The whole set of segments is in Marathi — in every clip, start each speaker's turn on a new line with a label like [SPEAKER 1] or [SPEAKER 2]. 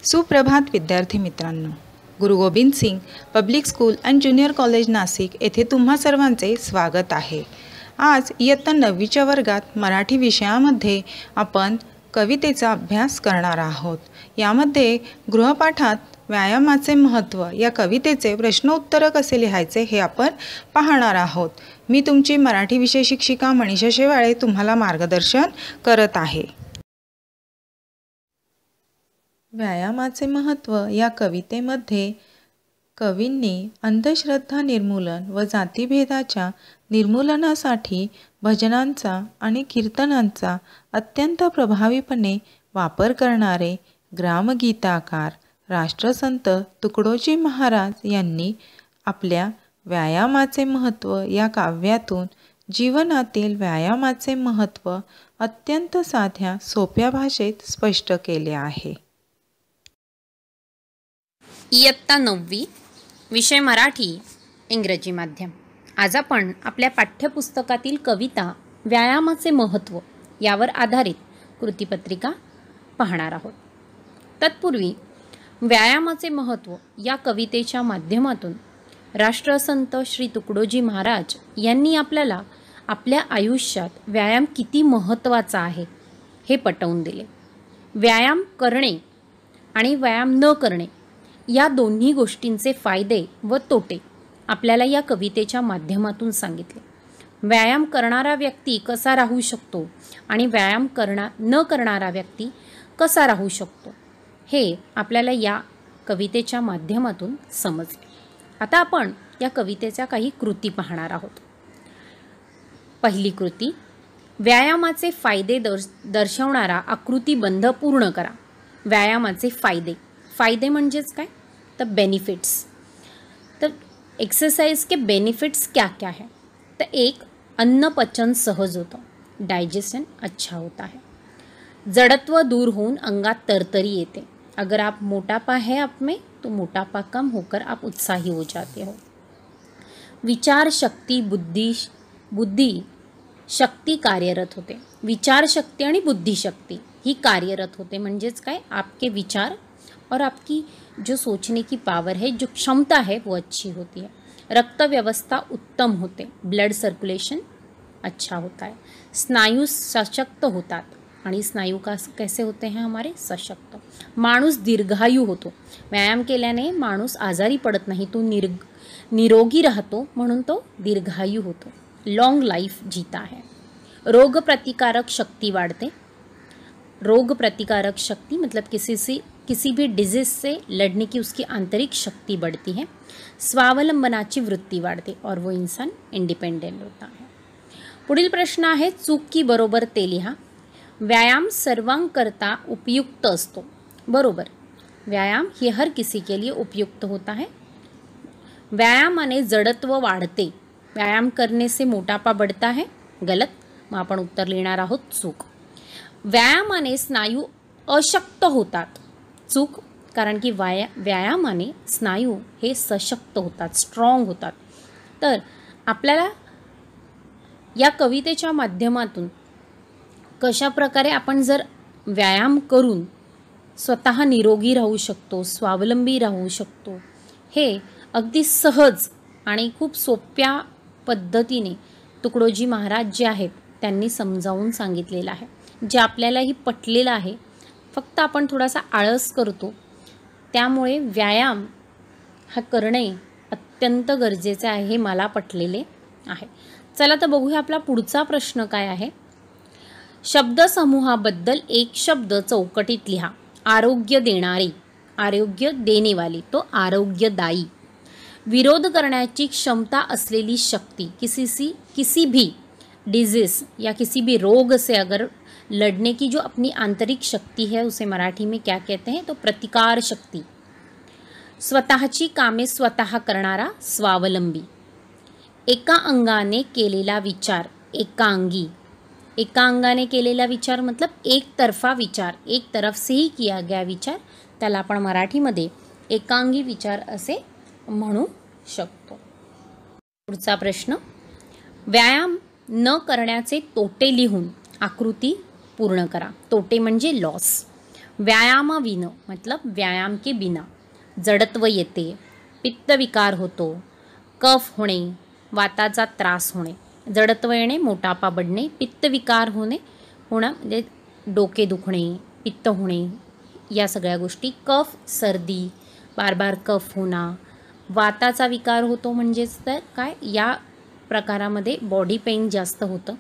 [SPEAKER 1] सुप्रभात विद्यार्थी मित्रांनो, Guru Gobind Singh public school and junior college Nashik येथे तुम्हा सर्वांचे स्वागत आहे। आज इयत्ता 9वीच्या वर्गात मराठी विषयामध्ये आपण कवितेचा अभ्यास करणार आहोत। यामध्ये गृहपाठात व्यायामाचे महत्त्व या कवितेचे प्रश्न उत्तर कसे लिहायचे हे आपण पाहणार आहोत। मी तुमची मराठी विषय शिक्षिका मनीषा शेवाळे तुम्हाला मार्गदर्शन करत आहे। व्यायामाचे महत्त्व या कवितेमध्ये कवींनी अंधश्रद्धा निर्मूलन व जातीभेदाच्या निर्मूलनासाठी भजनांचा आणि कीर्तनांचा अत्यंत प्रभावीपणे वापर करणारे ग्रामगीताकार राष्ट्रसंत तुकडोजी महाराज यांनी आपल्या व्यायामाचे महत्त्व या काव्यातून जीवनातील व्यायामाचे महत्त्व अत्यंत साध्या सोप्या भाषेत स्पष्ट केले आहे।
[SPEAKER 2] इयत्ता 9वी विषय मराठी इंग्रजी माध्यम। आज आपण आपल्या पाठ्यपुस्तकातील कविता व्यायामाचे महत्त्व यावर आधारित कृतीपत्रिका पाहणार आहोत। तत्पूर्वी व्यायामाचे महत्त्व या कवितेच्या माध्यमातून राष्ट्रसंत श्री तुकडोजी महाराज यांनी आपल्याला आपल्या आयुष्यात व्यायाम किती महत्त्वाचा आहे हे पटवून दिले। व्यायाम करणे आणि व्यायाम न करणे या दोन्ही गोष्टींचे फायदे व तोटे आपल्याला या कवितेच्या माध्यमातून सांगितले। व्यायाम करणारा व्यक्ती कसा राहू शकतो आणि व्यायाम न करणारा व्यक्ती कसा राहू शकतो हे आपल्याला या कवितेच्या माध्यमातून समजले। आता आपण या कवितेच्या काही कृती पाहणार आहोत। पहिली कृती, व्यायामाचे फायदे दर्शवणारा आकृतिबंध पूर्ण करा। व्यायामाचे फायदे म्हणजेच काय, तर बेनिफिट्स। तर एक्सरसाइज के बेनिफिट्स क्या क्या है, तो एक, अन्न पचन सहज होता, डाइजेशन अच्छा होता है। जड़त्व दूर होऊन अंगात तरतरी येते। अगर आप मोटापा है आप में तो मोटापा कम होकर आप उत्साही हो जाते हो। विचार शक्ति बुद्धि शक्ति कार्यरत होते। विचार शक्ति आणि बुद्धि शक्ति ही कार्यरत होते। म्हणजेच काय, आपके विचार और आपकी जो सोचने की पावर है, जो क्षमता है वो अच्छी होती है। रक्त व्यवस्था उत्तम होते, ब्लड सर्कुलेशन अच्छा होता है। स्नायु सशक्त होतात आणि स्नायु कैसे होते हैं हमारे, सशक्त। माणूस दीर्घायू होतो। व्यायाम केल्याने माणूस आजारी पडत नाही, तो निरोगी राहतो, म्हणून तो दीर्घायू होतो, लॉन्ग लाइफ जीता है। रोग प्रतिकारक शक्ति वाढते। रोग प्रतिकारक शक्ति मतलब किसी भी डिजीज से लड़ने की उसकी आंतरिक शक्ति बढ़ती है। स्वावलंबनाची वृत्ती वाढते और वो इंसान इंडिपेंडेंट होता है। पुढील प्रश्न आहे, चूक की बरोबर ते लिहा। व्यायाम सर्वांकरता उपयुक्त असतो। बरोबर, व्यायाम हे हर किसी के लिए उपयुक्त होता है। व्यायामाने जड़त्व वाढते। व्यायाम करने से मोटापा बढ़ता है, गलत। मग आपण उत्तर लिहिणार आहोत चूक। व्यायामाने स्नायू अशक्त होतात, चूक, कारण की व्यायामाने स्नायू हे सशक्त होतात, स्ट्रॉंग होतात। तर आपल्याला या कवितेच्या माध्यमातून कशा प्रकारे आपण जर व्यायाम करून स्वतः निरोगी राहू शकतो, स्वावलंबी राहू शकतो, हे अगदी सहज आणि खूप सोप्या पद्धतीने तुकडोजी महाराज जे आहेत त्यांनी समजावून सांगितलेलं आहे, जे आपल्यालाही पटलेलं आहे। फक्त आपण थोडासा आळस करतो, त्यामुळे व्यायाम हा करणे अत्यंत गरजेचे आहे, हे मला पटलेले आहे। चला तर बघूया आपला पुढचा प्रश्न काय आहे। शब्दसमूहाबद्दल एक शब्द चौकटीत लिहा। आरोग्य देणारी, आरोग्य देने वाली, तो आरोग्यदायी। विरोध करण्याची क्षमता असलेली शक्ति, किसी भी डिजीज या किसी भी रोग से अगर लड़ने की जो अपनी आंतरिक शक्ति है उसे मराठी में क्या कहते हैं, तो प्रतिकार शक्ति। स्वतःची कामे स्वतः करणारा, स्वावलंबी। एका अंगाने केलेला विचार, एकांगी। एका अंगाने केलेला विचार मतलब एक तरफा विचार, एक तरफ से ही किया गया विचार, त्याला आपण मराठीमध्ये एकांगी विचार असे म्हणू शकतो। पुढचा प्रश्न, व्यायाम न करण्याचे तोटे लिहून आकृती पूर्ण करा। तोटे म्हणजे लॉस। व्यायामाविन मतलब व्यायाम के बिना जडत्व येते, पित्तविकार होतो, कफ होणे, वाताचा त्रास होणे, जडत्व येणे, मोटापा बढ़णे, पित्तविकार होणे म्हणजे डोके दुखणे, पित्त होणे, या सगळ्या गोष्टी, कफ सर्दी, बार बार कफ होणं, वाताचा विकार होतो म्हणजेच तर काय, या प्रकारामध्ये बॉडी पेन जास्त होतं,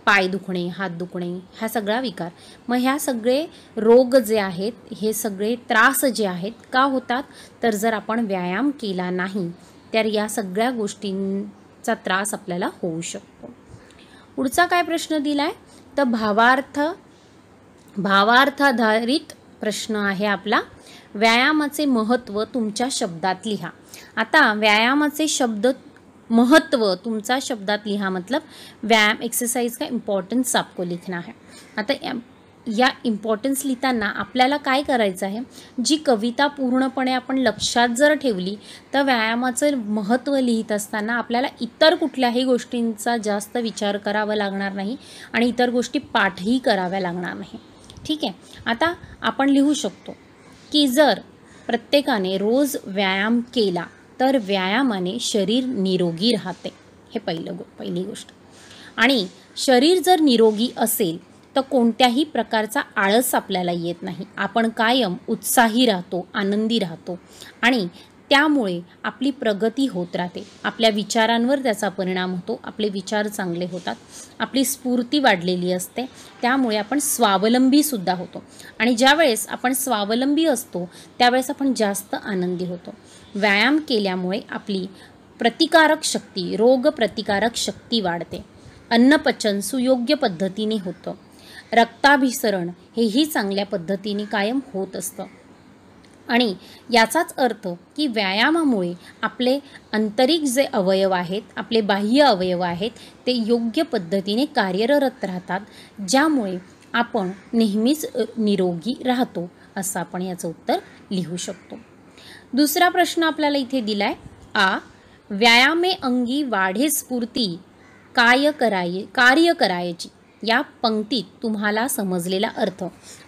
[SPEAKER 2] पाय दुखणे, हात दुखणे, हा सगळा विकार. मग ह्या सगळे रोग जे आहेत, हे सगळे त्रास जे आहेत का होतात, तर जर आपण व्यायाम केला नाही तर या सगळ्या गोष्टींचा त्रास आपल्याला होऊ शकतो. पुढचा काय प्रश्न दिलाय, तर भावार्थाधारित प्रश्न आहे आपला. व्यायामाचे महत्त्व तुमच्या शब्दात लिहा. आता व्यायामाचे शब्द महत्त्व तुमचा शब्दात लिहा मतलब व्यायाम एक्सरसाइज का इम्पॉर्टन्स आपको लिखना है. आता या इम्पॉर्टन्स लिहिताना आपल्याला काय करायचं आहे, जी कविता पूर्णपणे आपण लक्षात जर ठेवली तर व्यायामाचं महत्त्व लिहित असताना आपल्याला इतर कुठल्याही गोष्टींचा जास्त विचार करावा लागणार नाही आणि इतर गोष्टी पाठही कराव्या लागणार नाही. ठीक आहे. आता आपण लिहू शकतो की जर प्रत्येकाने रोज व्यायाम केला तर व्यायामाने शरीर निरोगी राहते. हे पहिली गोष्ट. आणि शरीर जर निरोगी असेल तर कोणत्याही प्रकारचा आळस आपल्याला येत नाही. आपण कायम उत्साही राहतो, आनंदी राहतो आणि त्यामुळे आपली प्रगती होत राहते. आपल्या विचारांवर त्याचा परिणाम होतो, आपले विचार चांगले होतात, आपली स्फूर्ती वाढलेली असते, त्यामुळे आपण स्वावलंबीसुद्धा होतो. आणि ज्यावेळेस आपण स्वावलंबी असतो त्यावेळेस आपण जास्त आनंदी होतो. व्यायाम केल्यामुळे आपली प्रतिकारक शक्ती, रोगप्रतिकारक शक्ती वाढते, अन्नपचन सुयोग्य पद्धतीने होतं, रक्ताभिसरण हेही चांगल्या पद्धतीने कायम होत असतं. आणि याचाच अर्थ की व्यायामामुळे आपले आंतरिक जे अवयव आहेत, आपले बाह्य अवयव आहेत, ते योग्य पद्धतीने कार्यरत राहतात, ज्यामुळे आपण नेहमीच निरोगी राहतो, असं आपण याचं उत्तर लिहू शकतो. दुसरा प्रश्न आपल्याला इथे दिलाय. व्यायामे अंगी वाढे स्फूर्ती कार्य करायची. या पंक्तीत तुम्हाला समजलेला अर्थ.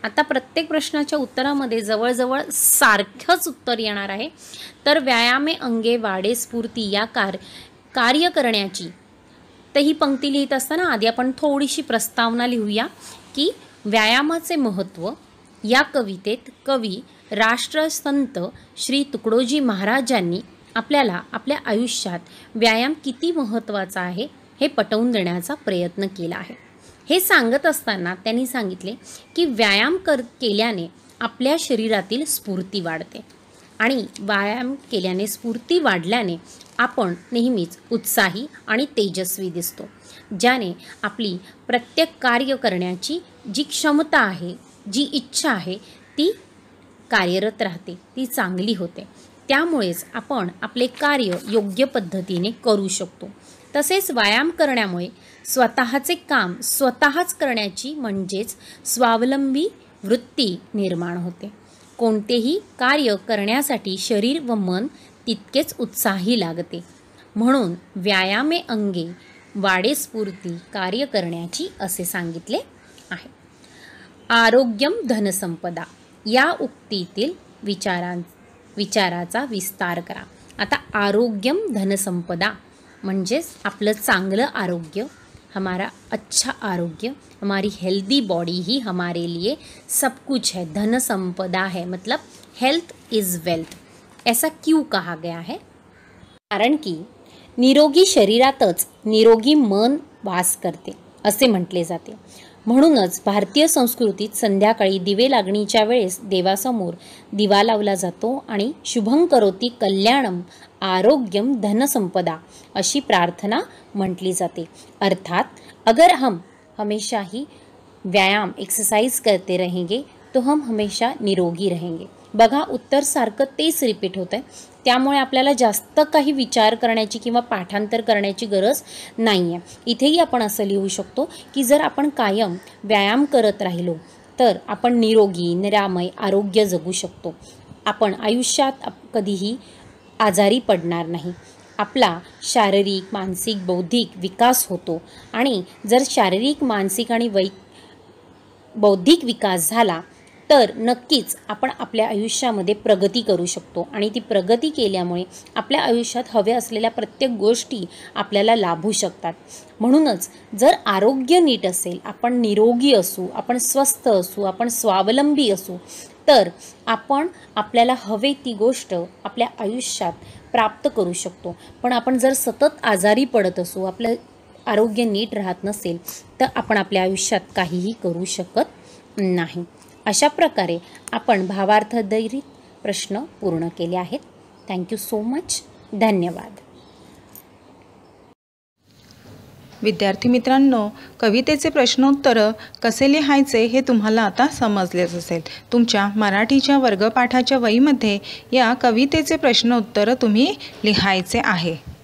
[SPEAKER 2] आता प्रत्येक प्रश्नाच्या उत्तरामध्ये जवळजवळ सारखंच उत्तर येणार आहे. तर व्यायामे अंगे वाढे स्फूर्ती या कार्य करण्याची. तर ही पंक्ती लिहित असताना आधी आपण थोडीशी प्रस्तावना लिहूया की व्यायामाचे महत्त्व या कवितेत कवी राष्ट्रसंत श्री तुकडोजी महाराजांनी आपल्याला आपल्या आयुष्यात व्यायाम किती महत्त्वाचा आहे हे पटवून देण्याचा प्रयत्न केला आहे. हे सांगत असताना त्यांनी सांगितले की व्यायाम केल्याने आपल्या शरीरातील स्फूर्ती वाढते आणि व्यायाम केल्याने स्फूर्ती वाढल्याने आपण नेहमीच उत्साही आणि तेजस्वी दिसतो, ज्याने आपली प्रत्येक कार्य करण्याची जी क्षमता आहे, जी इच्छा आहे, ती कार्यरत राहते, ती चांगली होते. त्यामुळेच आपण आपले कार्य योग्य पद्धतीने करू शकतो. तसेच व्यायाम करण्यामुळे स्वतःचे काम स्वतःच करण्याची म्हणजेच स्वावलंबी वृत्ती निर्माण होते. कोणतेही कार्य करण्यासाठी शरीर व मन तितकेच उत्साही लागते. म्हणून व्यायामे अंगे वाढे स्फूर्ती कार्य करण्याची असे सांगितले आहे. आरोग्यम धनसंपदा या उक्तीतील विचाराचा विस्तार करा. आता आरोग्यम धनसंपदा म्हणजेच आपलं चांगलं आरोग्य, हमारा अच्छा आरोग्य, हमारी हेल्दी बॉडी ही हमारे लिए सब कुछ है, धन संपदा है, मतलब हेल्थ इज़ वेल्थ. ऐसा क्यों कहा गया है? कारण की निरोगी शरीरातच निरोगी मन वास करते असे म्हटले जाते. म्हणूनच भारतीय संस्कृतीत संध्याकाळी दिवे लागणीच्या वेळेस देवासमोर दिवा लावला जातो आणि शुभं करोति कल्याणम आरोग्यम धनसंपदा अशी प्रार्थना म्हटली जाते. अर्थात अगर हम हमेशा ही व्यायाम एक्सरसाइज करते रहेंगे तो हम हमेशा निरोगी रहेंगे. बघा उत्तर सारखं तेच रिपीट होतं आहे, त्यामुळे आपल्याला जास्त काही विचार करण्याची किंवा पाठांतर करण्याची गरज नाही आहे. इथेही आपण असं लिहू शकतो की जर आपण कायम व्यायाम करत राहिलो तर आपण निरोगी निरामय आरोग्य जगू शकतो. आपण आयुष्यात कधीही आजारी पडणार नाही. आपला शारीरिक मानसिक बौद्धिक विकास होतो आणि जर शारीरिक मानसिक आणि बौद्धिक विकास झाला तर नक्कीच आपण आपल्या आयुष्यामध्ये प्रगती करू शकतो आणि ती प्रगती केल्यामुळे आपल्या आयुष्यात हव्या असलेल्या प्रत्येक गोष्टी आपल्याला लाभू शकतात. म्हणूनच जर आरोग्य नीट असेल, आपण निरोगी असू, आपण स्वस्थ असू, आपण स्वावलंबी असू, तर आपण आपल्याला हवे ती गोष्ट आपल्या आयुष्यात प्राप्त करू शकतो. पण आपण जर सतत आजारी पडत असू, आपलं आरोग्य नीट राहत नसेल, तर आपण आपल्या आयुष्यात काहीही करू शकत नाही. अशा प्रकारे आपण भावार्थाधारित प्रश्न पूर्ण केले आहेत. Thank you so much. धन्यवाद.
[SPEAKER 1] विद्यार्थी मित्रांनो, कवितेचे प्रश्नोत्तरं कसे लिहायचे हे तुम्हाला आता समजलेच असेल. तुमच्या मराठीच्या वर्गपाठाच्या वहीमध्ये या कवितेचे प्रश्नोत्तरं तुम्ही लिहायचे आहे.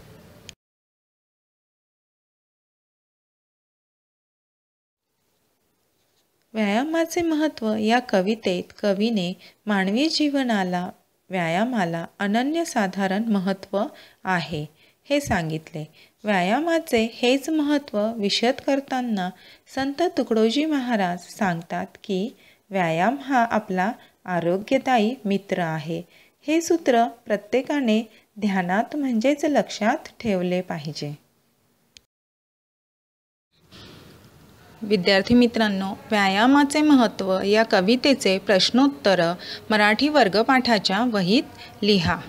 [SPEAKER 1] व्यायामाचे महत्त्व या कवितेत कवीने मानवी जीवनाला व्यायामाला अनन्यसाधारण महत्त्व आहे हे सांगितले. व्यायामाचे हेच महत्त्व विशद करताना संत तुकडोजी महाराज सांगतात की व्यायाम हा आपला आरोग्यदायी मित्र आहे. हे सूत्र प्रत्येकाने ध्यानात म्हणजेच लक्षात ठेवले पाहिजे. विद्यार्थी मित्रांनो, व्यायामाचे महत्त्व या कवितेचे प्रश्नोत्तरं मराठी वर्गपाठाच्या वहीत लिहा.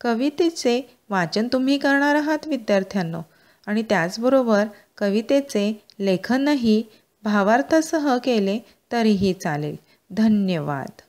[SPEAKER 1] कवितेचे वाचन तुम्ही करणार आहात विद्यार्थ्यांनो, आणि त्याचबरोबर कवितेचे लेखनही भावार्थासह केले तरीही चालेल. धन्यवाद.